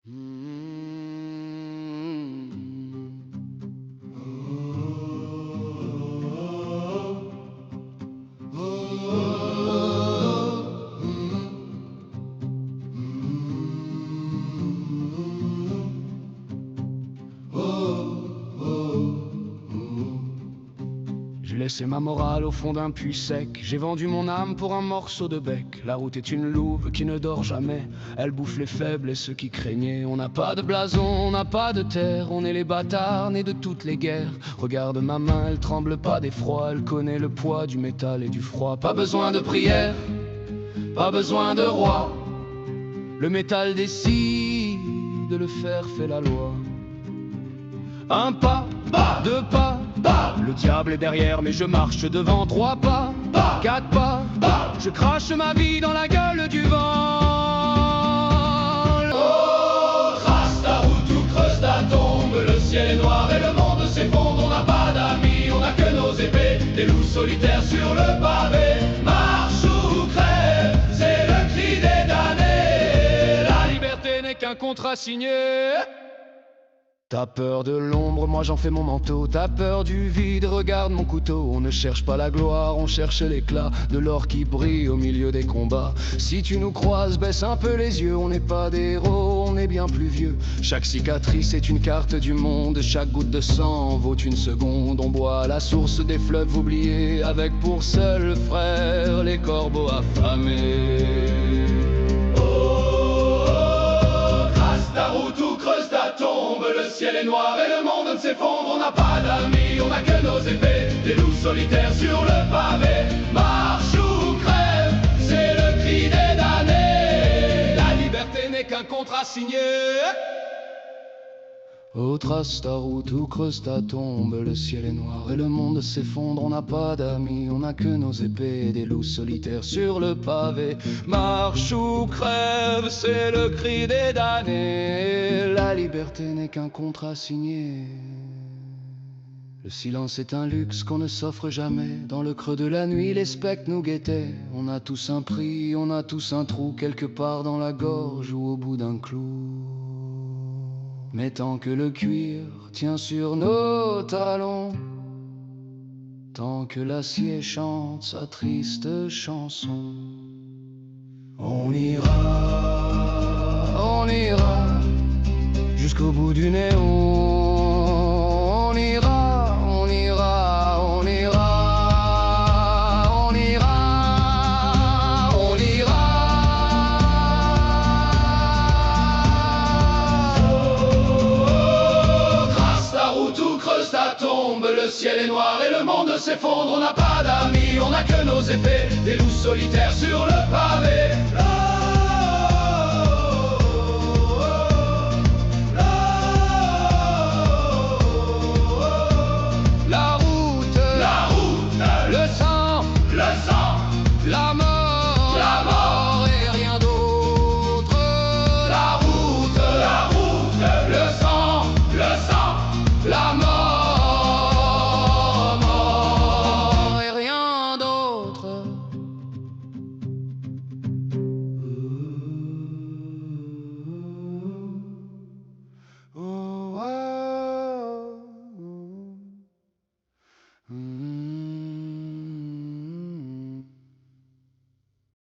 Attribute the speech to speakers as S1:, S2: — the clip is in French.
S1: J'ai laissé ma morale au fond d'un puits sec. J'ai vendu mon âme pour un morceau de bec. La route est une louve qui ne dort jamais. Elle bouffe les faibles et ceux qui craignaient. On n'a pas de blason, on n'a pas de terre. On est les bâtards nés de toutes les guerres. Regarde ma main, elle tremble pas d'effroi. Elle connaît le poids du métal et du froid. Pas besoin de prière, pas besoin de roi. Le métal décide, le fer fait la loi. Un pas, deux pas, le diable est derrière mais je marche devant. 3 pas, 4 pas, je crache ma vie dans la gueule du vent.
S2: Oh, trace ta route ou creuse ta tombe. Le ciel est noir et le monde s'effondre. On n'a pas d'amis, on n'a que nos épées. Des loups solitaires sur le pavé. Marche ou crève, c'est le cri des damnés.
S1: La liberté n'est qu'un contrat signé. T'as peur de l'ombre, moi j'en fais mon manteau. T'as peur du vide, regarde mon couteau. On ne cherche pas la gloire, on cherche l'éclat de l'or qui brille au milieu des combats. Si tu nous croises, baisse un peu les yeux. On n'est pas des héros, on est bien plus vieux. Chaque cicatrice est une carte du monde. Chaque goutte de sang vaut une seconde. On boit à la source des fleuves oubliés, avec pour seul frère les corbeaux affamés.
S2: Ta route ou creuse ta tombe. Le ciel est noir et le monde s'effondre. On n'a pas d'amis, on n'a que nos épées. Des loups solitaires sur le pavé. Marche ou crève, c'est le cri des damnés. La liberté n'est qu'un contrat signé.
S1: Oh, trace ta route ou creuse ta tombe. Le ciel est noir et le monde s'effondre. On n'a pas d'amis, on n'a que nos épées. Des loups solitaires sur le pavé. Marche ou crève, c'est le cri des damnés. La liberté n'est qu'un contrat signé. Le silence est un luxe qu'on ne s'offre jamais. Dans le creux de la nuit, les spectres nous guettaient. On a tous un prix, on a tous un trou quelque part dans la gorge ou au bout d'un clou. Mais tant que le cuir tient sur nos talons, tant que l'acier chante sa triste chanson, on ira jusqu'au bout du néon. On ira, on ira, on ira, on ira, on ira.
S2: Creuse ta tombe, le ciel est noir et le monde s'effondre. On n'a pas d'amis, on n'a que nos épées. Des loups solitaires sur le pavé.